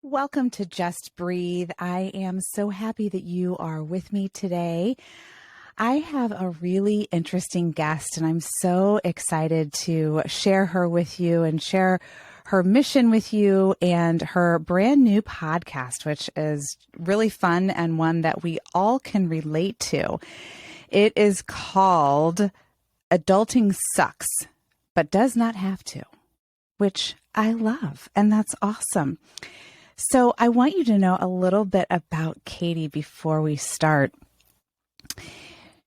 Welcome to Just Breathe. I am so happy that you are with me today. I have a really interesting guest, and I'm so excited to share her with you and share her mission with you and her brand new podcast, which is really fun and one that we all can relate to. It is called Adulting Sucks, but Does Not Have to, which I love, and that's awesome. So I want you to know a little bit about Katie before we start.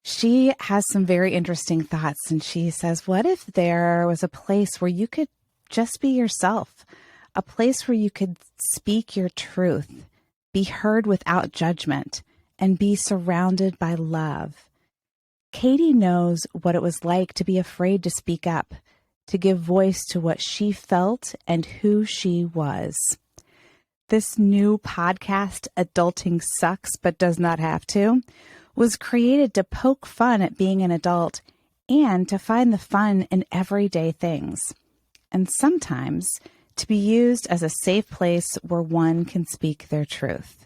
She has some very interesting thoughts, and she says, what if there was a place where you could just be yourself, a place where you could speak your truth, be heard without judgment, and be surrounded by love? Katie knows what it was like to be afraid to speak up, to give voice to what she felt and who she was. This new podcast, Adulting Sucks But Does Not Have to, was created to poke fun at being an adult and to find the fun in everyday things, and sometimes to be used as a safe place where one can speak their truth.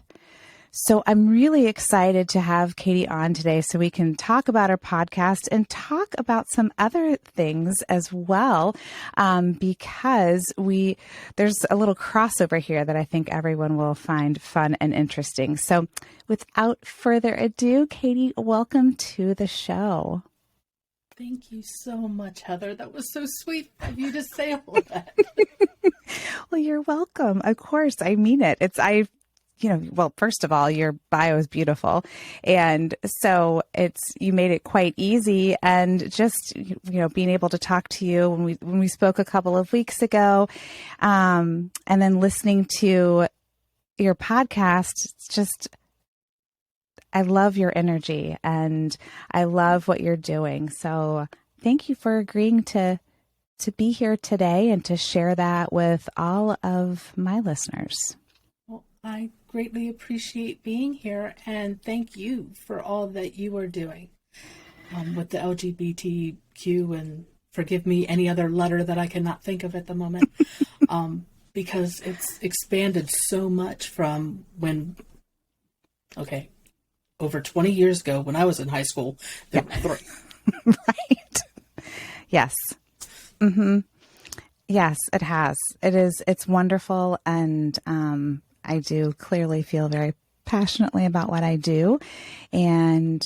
So I'm really excited to have Katie on today so we can talk about her podcast and talk about some other things as well, because there's a little crossover here that I think everyone will find fun and interesting. So without further ado, Katie, welcome to the show. Thank you so much, Heather. That was so sweet of you to say all that. Well, you're welcome. Of course, I mean it. Well, first of all, your bio is beautiful. And so you made it quite easy. And just, being able to talk to you when we spoke a couple of weeks ago, and then listening to your podcast, it's just, I love your energy and I love what you're doing. So thank you for agreeing to be here today and to share that with all of my listeners. Well, I greatly appreciate being here, and thank you for all that you are doing with the LGBTQ, and forgive me any other letter that I cannot think of at the moment, because it's expanded so much from over 20 years ago when I was in high school, there were 3. Right. Yes. Mm-hmm. Yes, it has. It's wonderful, and I do clearly feel very passionately about what I do. And,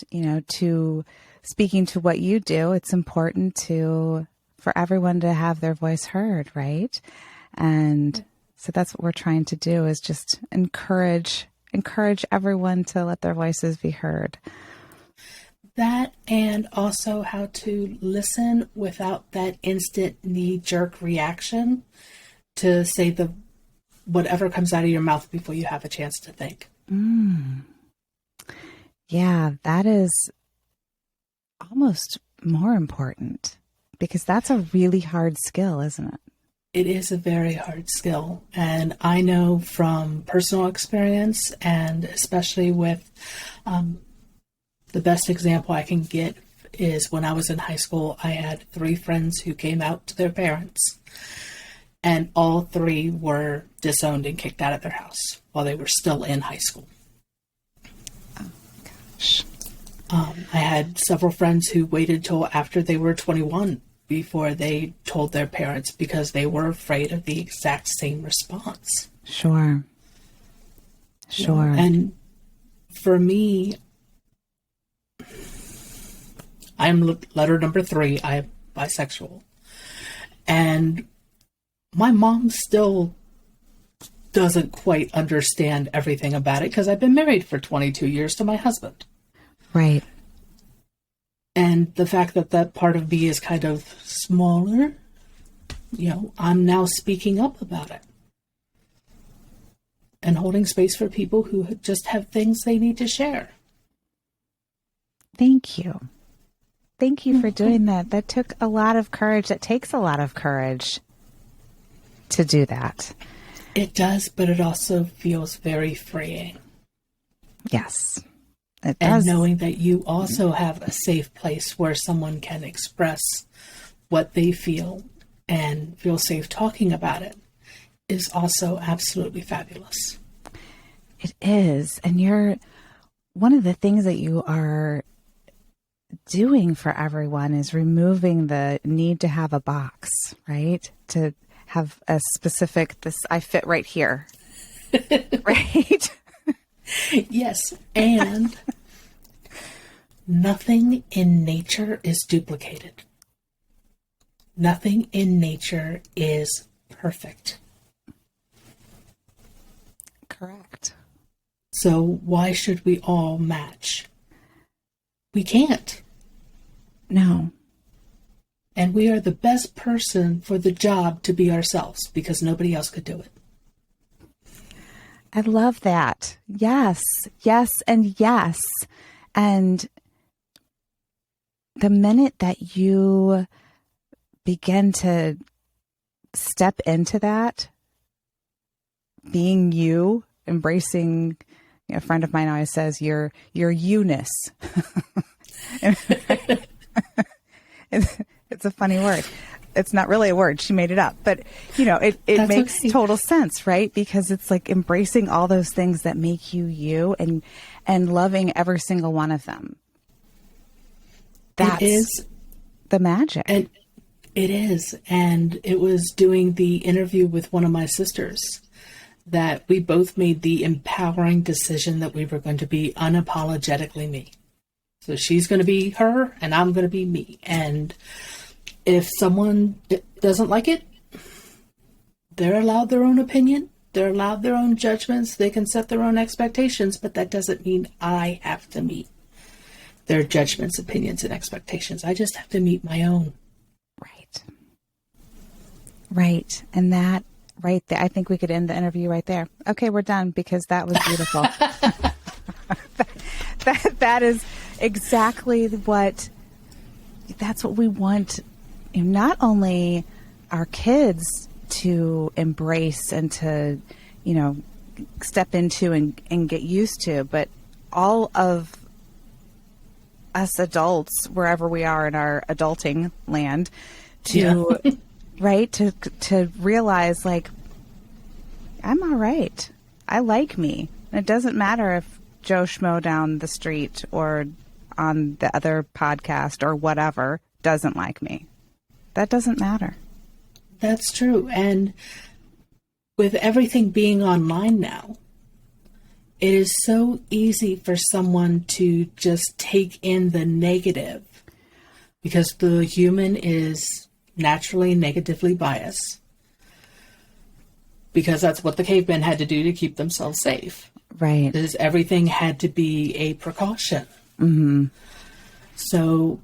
to speaking to what you do, it's important for everyone to have their voice heard, right? And so that's what we're trying to do, is just encourage everyone to let their voices be heard. That, and also how to listen without that instant knee-jerk reaction to say whatever comes out of your mouth before you have a chance to think. Yeah, that is almost more important, because that's a really hard skill, isn't it? It is a very hard skill. And I know from personal experience, and especially with the best example I can get is when I was in high school, I had 3 friends who came out to their parents. And all 3 were disowned and kicked out of their house while they were still in high school. Oh, gosh. I had several friends who waited till after they were 21 before they told their parents, because they were afraid of the exact same response. Sure. And for me, I'm letter number 3. I'm bisexual. And my mom still doesn't quite understand everything about it, because I've been married for 22 years to my husband. Right. And the fact that part of me is kind of smaller, I'm now speaking up about it and holding space for people who just have things they need to share. Thank you. Thank you for doing that. That took a lot of courage. That takes a lot of courage to do that. It does, but it also feels very freeing. Yes, it does. And knowing that you also have a safe place where someone can express what they feel and feel safe talking about it is also absolutely fabulous. It is. And one of the things that you are doing for everyone is removing the need to have a box, right? To have a specific, I fit right here, right? Yes. And nothing in nature is duplicated. Nothing in nature is perfect. Correct. So why should we all match? We can't. No. And we are the best person for the job to be ourselves because nobody else could do it. I love that. Yes, yes, and yes. And the minute that you begin to step into that, being you, embracing, a friend of mine always says, your you-ness. It's a funny word. It's not really a word. She made it up. But, it makes total sense, right? Because it's like embracing all those things that make you you and loving every single one of them. That's it is the magic. And it is. And it was doing the interview with one of my sisters that we both made the empowering decision that we were going to be unapologetically me. So she's going to be her and I'm going to be me. And if someone doesn't like it, they're allowed their own opinion. They're allowed their own judgments. They can set their own expectations, but that doesn't mean I have to meet their judgments, opinions, and expectations. I just have to meet my own. Right. Right. And that right there, I think we could end the interview right there. Okay, we're done because that was beautiful. that is exactly that's what we want. Not only our kids to embrace and to, step into and get used to, but all of us adults, wherever we are in our adulting land, to right, to realize, like, I'm all right. I like me. And it doesn't matter if Joe Schmo down the street or on the other podcast or whatever doesn't like me. That doesn't matter. That's true. And with everything being online now, it is so easy for someone to just take in the negative because the human is naturally negatively biased because that's what the cavemen had to do to keep themselves safe. Right. Because everything had to be a precaution. Mm-hmm. So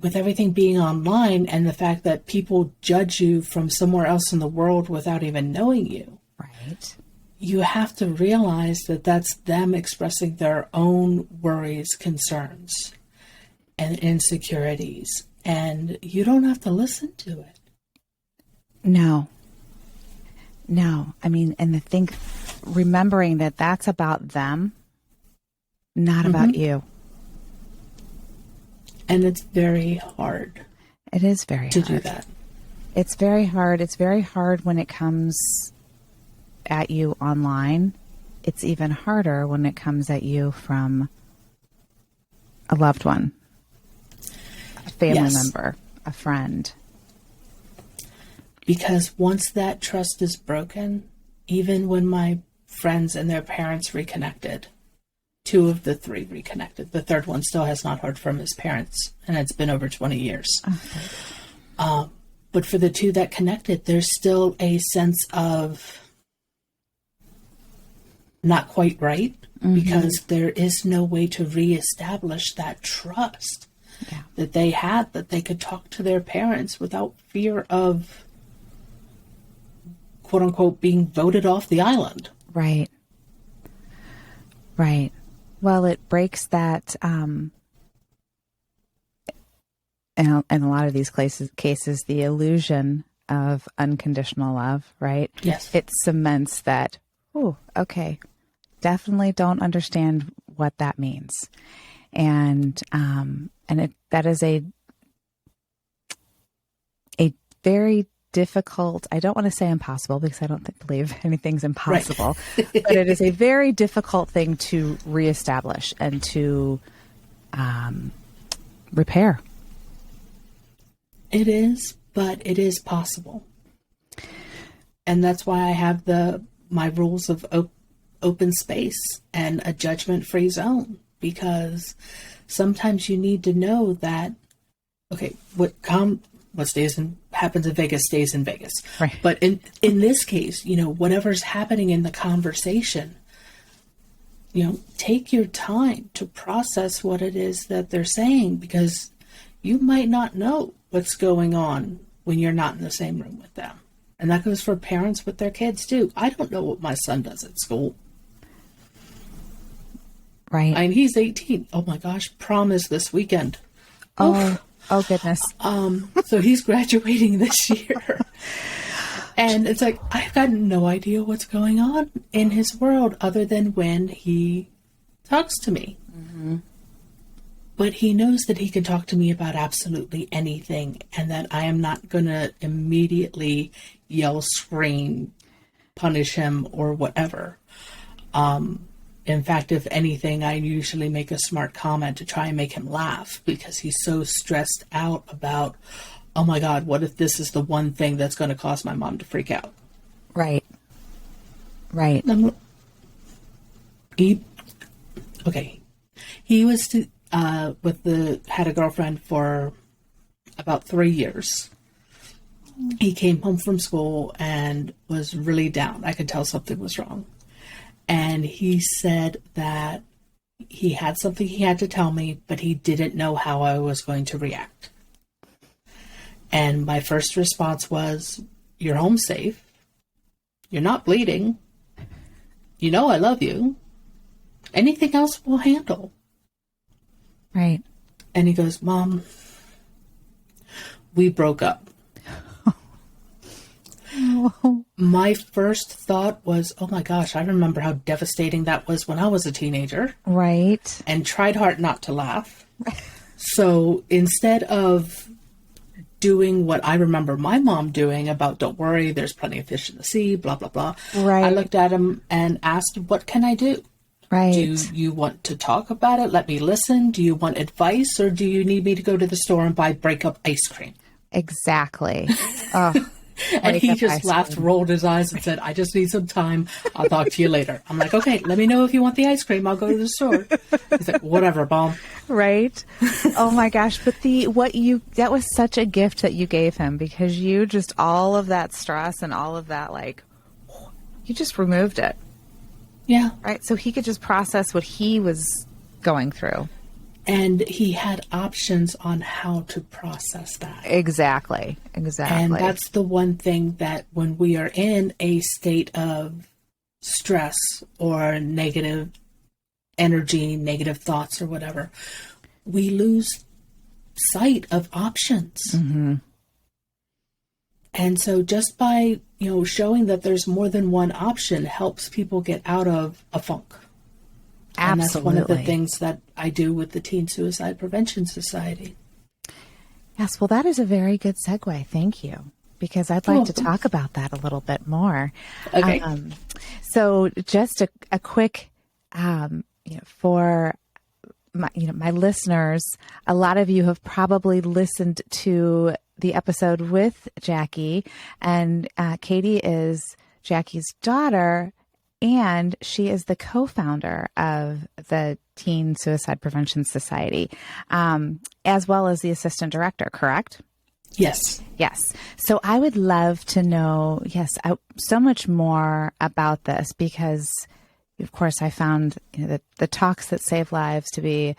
with everything being online and the fact that people judge you from somewhere else in the world without even knowing you, right, you have to realize that that's them expressing their own worries, concerns, and insecurities. And you don't have to listen to it. No. I mean, and remembering that that's about them, not about you. And it's very hard. It is very hard to do that. It's very hard. It's very hard when it comes at you online. It's even harder when it comes at you from a loved one, a family member, a friend. Because once that trust is broken, even when my friends and their parents reconnected, 2 of the 3 reconnected. The 3rd one still has not heard from his parents, and it's been over 20 years. Okay. But for the 2 that connected, there's still a sense of not quite right, because there is no way to reestablish that trust that they had, that they could talk to their parents without fear of, quote unquote, being voted off the island. Right. Right. Well, it breaks that, in a lot of these cases, the illusion of unconditional love, right? Yes. It cements that, oh, okay, definitely don't understand what that means. And that is a very difficult, I don't want to say impossible because I don't believe anything's impossible, Right. but it is a very difficult thing to reestablish and to repair. It is, but it is possible. And that's why I have my rules of open space and a judgment-free zone, because sometimes you need to know that, okay, what happens in Vegas stays in Vegas. Right. But in this case, whatever's happening in the conversation, take your time to process what it is that they're saying, because you might not know what's going on when you're not in the same room with them. And that goes for parents with their kids too. I don't know what my son does at school. Right. And he's 18. Oh my gosh, prom is this weekend. Oh goodness. So he's graduating this year. And it's like, I've got no idea what's going on in his world other than when he talks to me. Mm-hmm. But he knows that he can talk to me about absolutely anything, and that I am not going to immediately yell, scream, punish him, or whatever. In fact, if anything, I usually make a smart comment to try and make him laugh, because he's so stressed out about, oh my God, what if this is the one thing that's going to cause my mom to freak out? Right. Right. He was had a girlfriend for about 3 years. He came home from school and was really down. I could tell something was wrong. And he said that he had something he had to tell me, but he didn't know how I was going to react. And my first response was, you're home safe. You're not bleeding. You know I love you. Anything else we'll handle. Right. And he goes, Mom, we broke up. Oh. My first thought was, oh my gosh, I remember how devastating that was when I was a teenager. Right. And tried hard not to laugh. So instead of doing what I remember my mom doing about, don't worry, there's plenty of fish in the sea, blah, blah, blah. Right. I looked at him and asked, what can I do? Right. Do you want to talk about it? Let me listen. Do you want advice, or do you need me to go to the store and buy breakup ice cream? Exactly. Oh, and he just laughed, rolled his eyes, and said, I just need some time. I'll talk to you later. I'm like, okay, let me know if you want the ice cream. I'll go to the store. He's like, whatever, Mom. Right. Oh my gosh. But that was such a gift that you gave him, because you just, all of that stress and all of that, you just removed it. Yeah. Right. So he could just process what he was going through. And he had options on how to process that. Exactly. And that's the one thing that when we are in a state of stress or negative energy, negative thoughts or whatever, we lose sight of options. Mm-hmm. And so just by, showing that there's more than one option helps people get out of a funk. Absolutely. And that's one of the things that I do with the Teen Suicide Prevention Society. Yes, well, that is a very good segue. Thank you. Because I'd like to talk about that a little bit more. Okay. So just a quick, for my listeners, a lot of you have probably listened to the episode with Jackie, and Katie is Jackie's daughter, and she is the co-founder of the Teen Suicide Prevention Society, as well as the assistant director, correct? Yes. Yes. So I would love to know, so much more about this, because, of course, I found the talks that save lives to be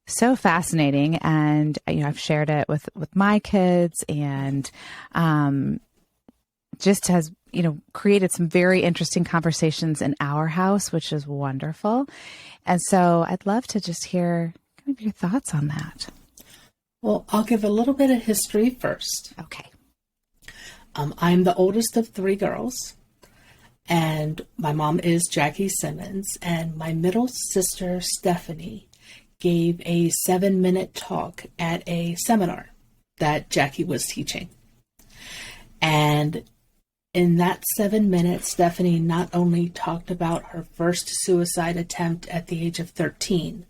so fascinating, and I've shared it with my kids, and just has created some very interesting conversations in our house, which is wonderful. And so I'd love to just hear kind of your thoughts on that. Well, I'll give a little bit of history first. Okay. I'm the oldest of 3 girls, and my mom is Jackie Simmons, and my middle sister, Stephanie, gave a 7-minute talk at a seminar that Jackie was teaching. And in that 7 minutes, Stephanie not only talked about her first suicide attempt at the age of 13,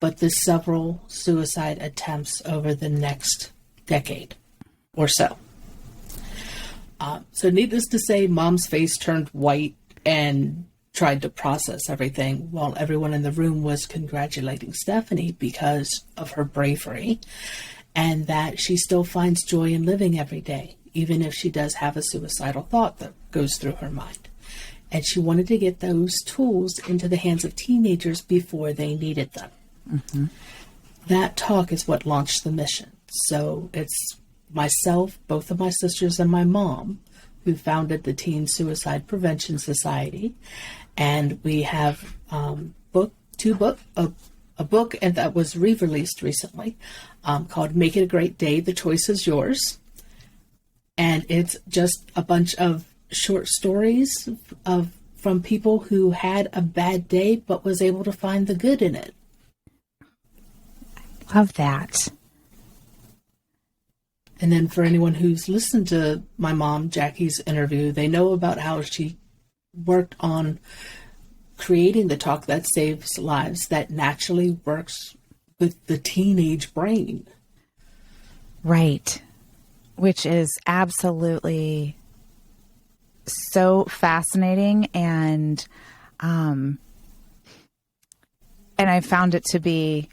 but the several suicide attempts over the next decade or so. So needless to say, Mom's face turned white and tried to process everything while everyone in the room was congratulating Stephanie because of her bravery and that she still finds joy in living every day, even if she does have a suicidal thought that goes through her mind. And she wanted to get those tools into the hands of teenagers before they needed them. Mm-hmm. That talk is what launched the mission. So it's myself, both of my sisters, and my mom who founded the Teen Suicide Prevention Society. And we have a book and that was re-released recently called Make It a Great Day, The Choice is Yours. And it's just a bunch of short stories from people who had a bad day but was able to find the good in it. Love that. And then for anyone who's listened to my mom, Jackie's interview, they know about how she worked on creating the talk that saves lives that naturally works with the teenage brain. Right. Which is absolutely so fascinating. And I found it to be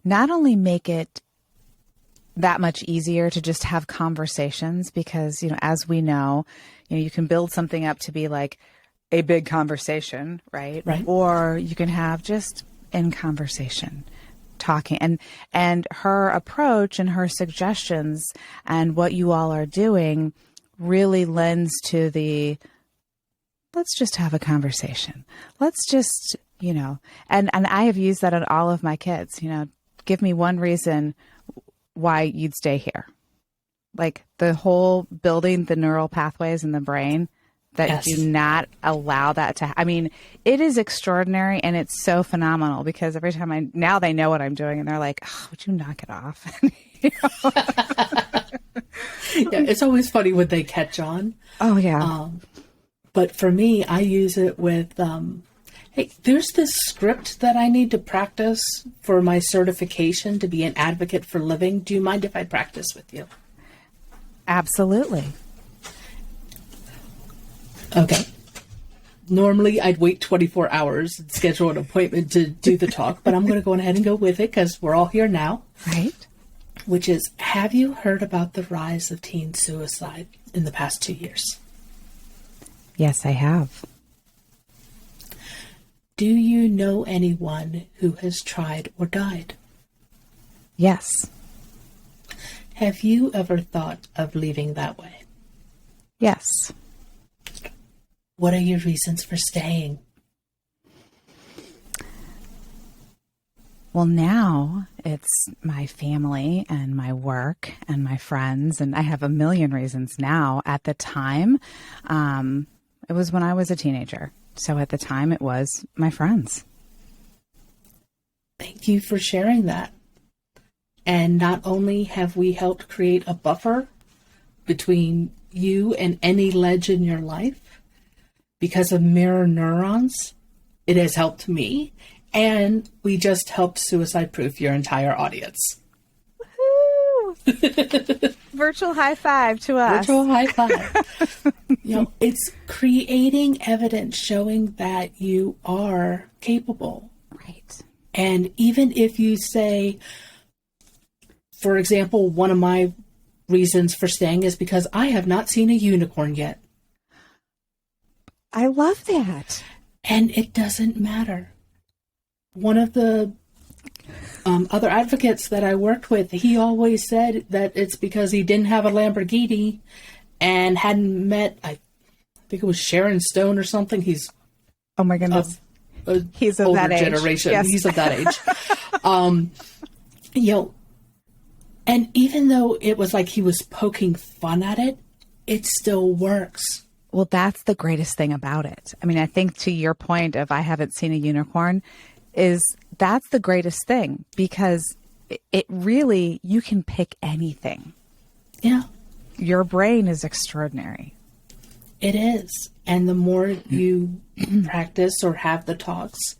not only make it that much easier to just have conversations because, as we know, you can build something up to be like a big conversation, right? Right. Or you can have just in conversation talking and her approach and her suggestions and what you all are doing really lends to let's just have a conversation. Let's just, and I have used that on all of my kids, give me one reason why you'd stay here. Like the whole building the neural pathways in the brain that yes. do not allow that to, it is extraordinary and it's so phenomenal because every time now they know what I'm doing and they're like, oh, would you knock it off? Yeah, it's always funny when they catch on. Oh yeah. But for me, I use it with, hey, there's this script that I need to practice for my certification to be an advocate for living. Do you mind if I practice with you? Absolutely. Okay. Normally, I'd wait 24 hours and schedule an appointment to do the talk, but I'm going to go ahead and go with it because we're all here now. Right. Which is, have you heard about the rise of teen suicide in the past 2 years? Yes, I have. Do you know anyone who has tried or died? Yes. Have you ever thought of leaving that way? Yes. What are your reasons for staying? Well, now it's my family and my work and my friends, and I have a million reasons now. At the time, it was when I was a teenager. So at the time, it was my friends. Thank you for sharing that. And not only have we helped create a buffer between you and any ledge in your life, because of mirror neurons, it has helped me. And we just helped suicide-proof your entire audience. Woohoo! Virtual high five to us. Virtual high five. It's creating evidence showing that you are capable. Right. And even if you say, for example, one of my reasons for staying is because I have not seen a unicorn yet. I love that. And it doesn't matter. One of the other advocates that I worked with, he always said that it's because he didn't have a Lamborghini and hadn't met, I think it was Sharon Stone or something. He's oh my goodness, he's of that age. Generation. Yes. He's of that age. And even though it was like he was poking fun at it, it still works. Well, that's the greatest thing about it. I think to your point of I haven't seen a unicorn, that's the greatest thing because it really, you can pick anything. Yeah. Your brain is extraordinary. It is. And the more you practice or have the talks,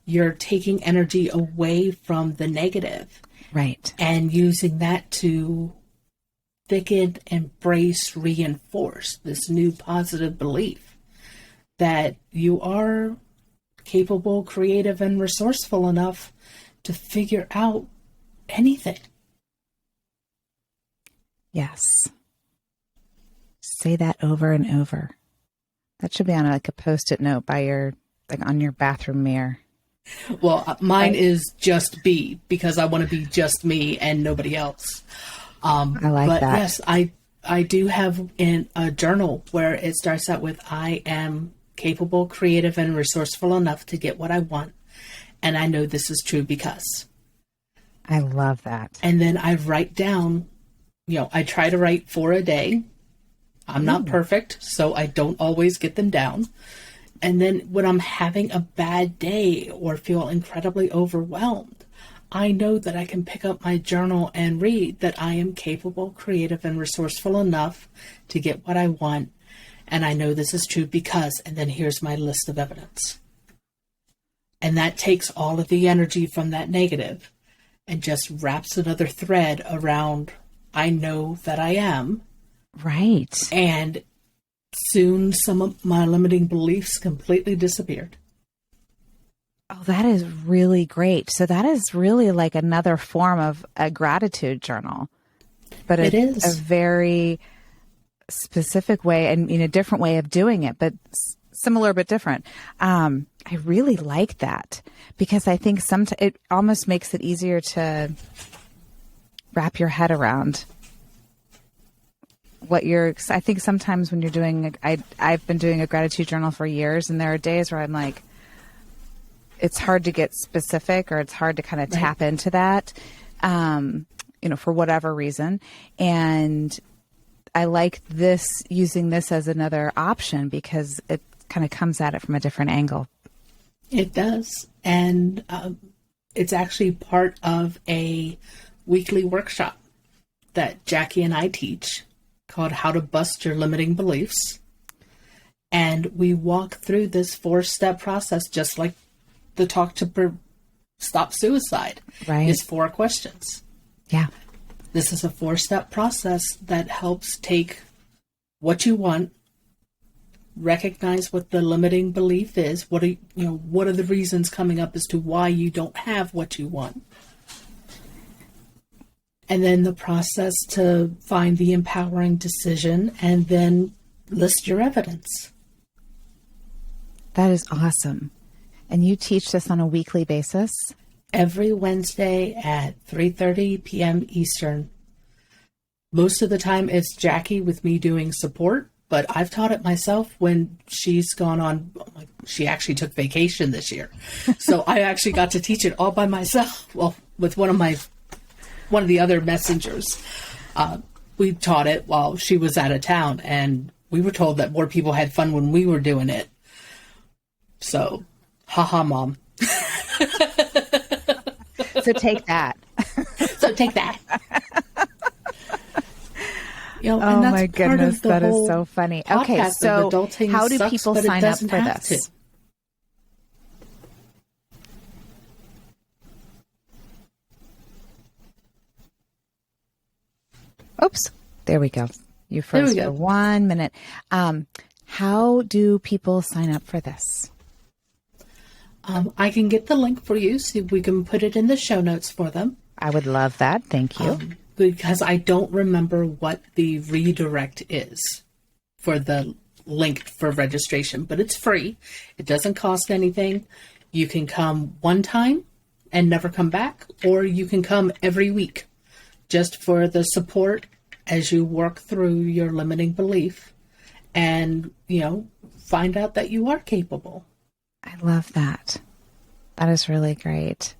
you're taking energy away from the negative. Right. And using that to thicken, embrace, reinforce this new positive belief that you are capable, creative, and resourceful enough to figure out anything. Yes. Say that over and over. That should be on like a Post-it note by your, like on your bathroom mirror. Well, mine is just be, because I want to be just me and nobody else. I like but that. Yes, I do have in a journal where it starts out with, I am capable, creative, and resourceful enough to get what I want. And I know this is true because. I love that. And then I write down, I try to write 4 a day. I'm not perfect, so I don't always get them down. And then when I'm having a bad day or feel incredibly overwhelmed, I know that I can pick up my journal and read that I am capable, creative, and resourceful enough to get what I want. And I know this is true because, and then here's my list of evidence. And that takes all of the energy from that negative and just wraps another thread around, I know that I am. Right. And soon some of my limiting beliefs completely disappeared. Oh, that is really great. So that is really like another form of a gratitude journal, but it is a very specific way and in a different way of doing it, but similar but different. I really like that because I think it almost makes it easier to wrap your head around I think sometimes when you're doing, I've been doing a gratitude journal for years, and there are days where I'm like, it's hard to get specific or it's hard to kind of tap into that, for whatever reason. And I like using this as another option because it kind of comes at it from a different angle. It does. And it's actually part of a weekly workshop that Jackie and I teach called How to Bust Your Limiting Beliefs. And we walk through this 4-step process, just like the talk to stop suicide is 4 questions. Yeah. This is a 4-step process that helps take what you want, recognize what the limiting belief is, what are the reasons coming up as to why you don't have what you want. And then the process to find the empowering decision and then list your evidence. That is awesome. And you teach this on a weekly basis? Every Wednesday at 3:30 p.m. Eastern. Most of the time it's Jackie with me doing support, but I've taught it myself when she's gone on. She actually took vacation this year. So I actually got to teach it all by myself. Well, with one of the other messengers. We taught it while she was out of town, and we were told that more people had fun when we were doing it. So, haha, Mom. So take that. And oh that's my goodness, that is so funny. Okay, so how do sucks, people sign up for this? To. Oops, there we go. You froze for 1 minute. How do people sign up for this? I can get the link for you, so we can put it in the show notes for them. I would love that. Thank you. Because I don't remember what the redirect is for the link for registration, but it's free. It doesn't cost anything. You can come one time and never come back, or you can come every week just for the support as you work through your limiting belief and, find out that you are capable. I love that. That is really great.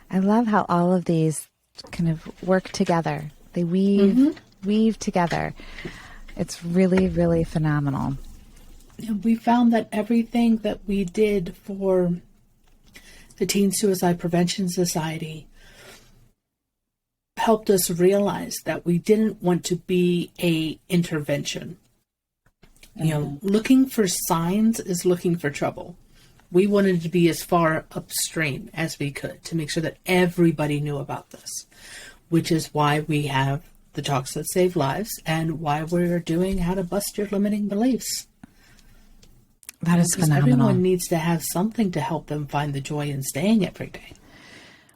I love how all of these kind of work together. They weave together. It's really, really phenomenal. And we found that everything that we did for the Teen Suicide Prevention Society helped us realize that we didn't want to be a intervention. You know, looking for signs is looking for trouble. We wanted to be as far upstream as we could to make sure that everybody knew about this, which is why we have the Talks That Save Lives and why we're doing How to Bust Your Limiting Beliefs. That is phenomenal. Everyone needs to have something to help them find the joy in staying every day.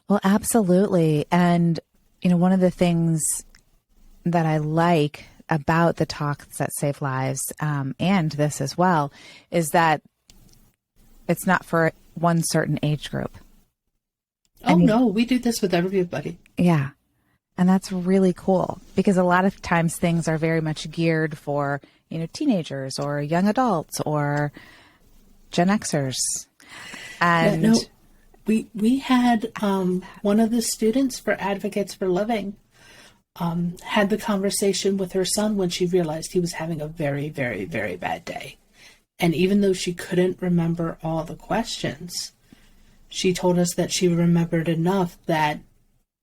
Well, absolutely. And, you know, one of the things that I like about the Talks That Save Lives, and this as well, is that it's not for one certain age group. No, we do this with everybody. Yeah. And that's really cool because a lot of times things are very much geared for, you know, teenagers or young adults or Gen Xers. And we had one of the students for Advocates for Living had the conversation with her son when she realized he was having a very, very, very bad day. And even though she couldn't remember all the questions, she told us that she remembered enough that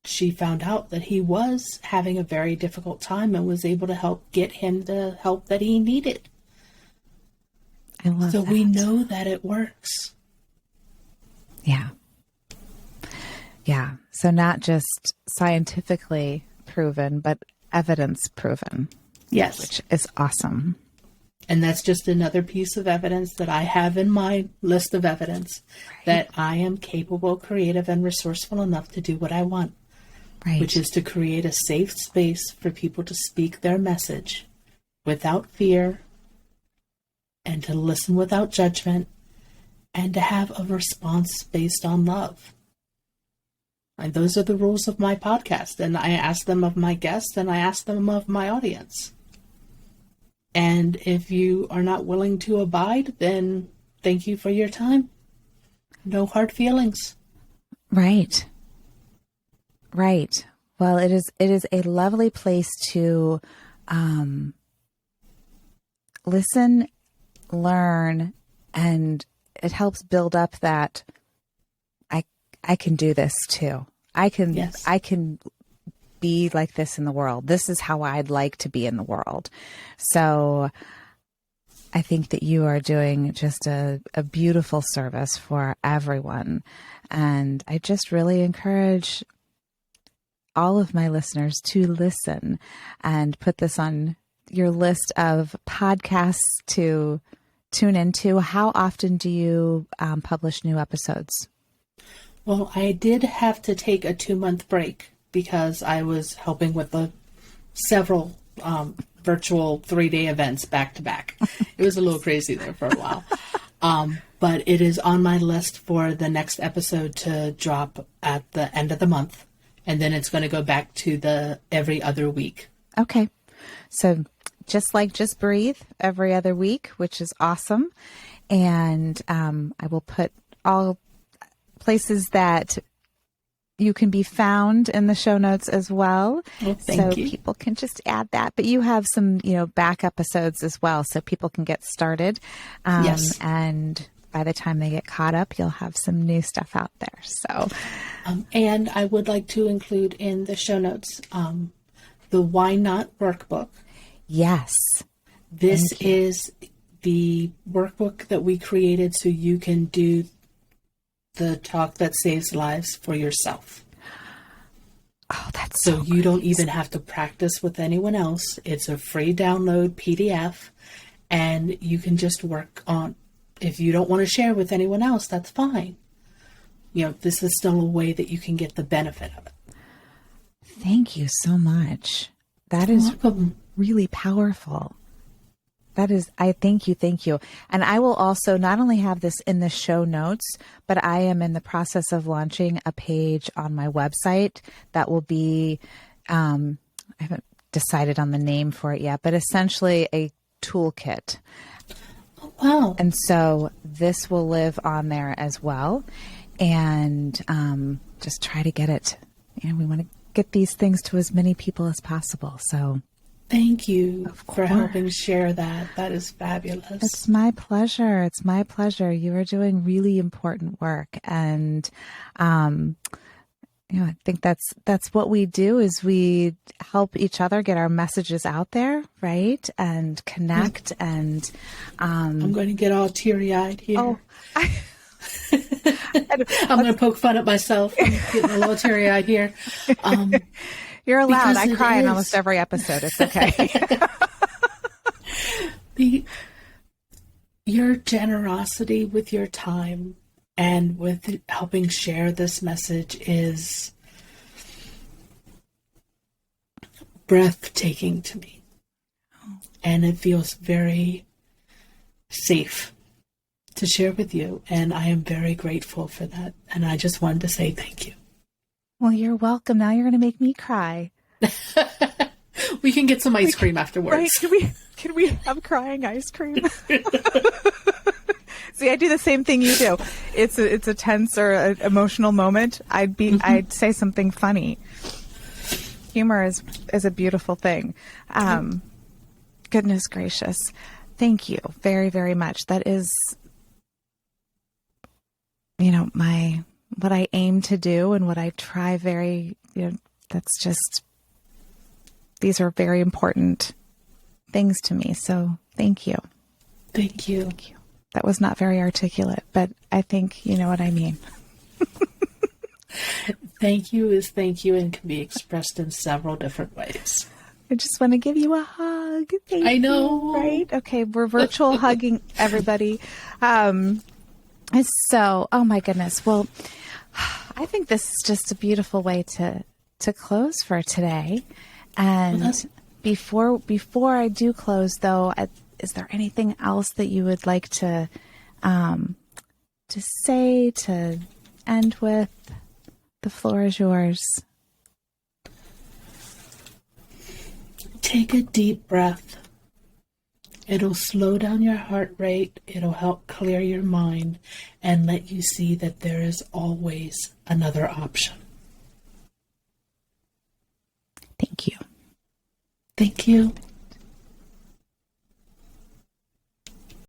she found out that he was having a very difficult time and was able to help get him the help that he needed. I love that. So we know that it works. Yeah. Yeah. So not just scientifically proven, but evidence proven. Yes. Which is awesome. And that's just another piece of evidence that I have in my list of evidence that I am capable, creative, and resourceful enough to do what I want. Right. Which is to create a safe space for people to speak their message without fear and to listen without judgment and to have a response based on love. And those are the rules of my podcast. And I ask them of my guests and I ask them of my audience. And if you are not willing to abide, then thank you for your time. No hard feelings. Right. Right. Well, it is a lovely place to listen, learn, and it helps build up that I can do this too. I can be like this in the world. This is how I'd like to be in the world. So I think that you are doing just a beautiful service for everyone. And I just really encourage all of my listeners to listen and put this on your list of podcasts to tune into. How often do you publish new episodes? Well, I did have to take a 2-month break because I was helping with several virtual 3-day events back to back. It was a little crazy there for a while. But it is on my list for the next episode to drop at the end of the month. And then it's going to go back to the every other week. Okay. So just breathe every other week, which is awesome. And I will put all places that you can be found in the show notes as well. Well, thank you. People can just add that. But you have some, back episodes as well, so people can get started. Yes. And by the time they get caught up, you'll have some new stuff out there. So, and I would like to include in the show notes the Why Not workbook. Yes. This is the workbook that we created so you can do the talk that saves lives for yourself. Oh, that's so you don't even have to practice with anyone else. It's a free download PDF, and you can just work on. If you don't want to share with anyone else, that's fine. This is still a way that you can get the benefit of it. Thank you so much. That is really powerful. I thank you. And I will also not only have this in the show notes, but I am in the process of launching a page on my website that will be, I haven't decided on the name for it yet, but essentially a toolkit. Oh, wow. And so this will live on there as well. And just try to get it. We want to get these things to as many people as possible. So thank you for helping share that. That is fabulous. It's my pleasure. You are doing really important work. And, Yeah, I think that's what we do, is we help each other get our messages out there, right? And connect. And I'm going to get all teary-eyed here. oh, I'm going to poke fun at myself. I'm getting a little teary-eyed here. You're allowed. I cry in almost every episode. It's okay. Your generosity with your time and with helping share this message is breathtaking to me. And it feels very safe to share with you. And I am very grateful for that. And I just wanted to say thank you. Well, you're welcome. Now you're going to make me cry. We can get some ice cream afterwards. Right? Can we have crying ice cream? See, I do the same thing you do. It's a tense or an emotional moment. I'd say something funny. Humor is a beautiful thing. Goodness gracious. Thank you very, very much. That is, what I aim to do and what I try these are very important things to me. So thank you. Thank you. Thank you. That was not very articulate, but I think you know what I mean. Thank you is thank you and can be expressed in several different ways. I just want to give you a hug. Thank I know. you, right? Okay, we're virtual hugging everybody. So, oh my goodness. Well, I think this is just a beautiful way to close for today. And before I do close, though, is there anything else that you would like to say, to end with? The floor is yours. Take a deep breath. It'll slow down your heart rate. It'll help clear your mind and let you see that there is always another option. Thank you. Thank you.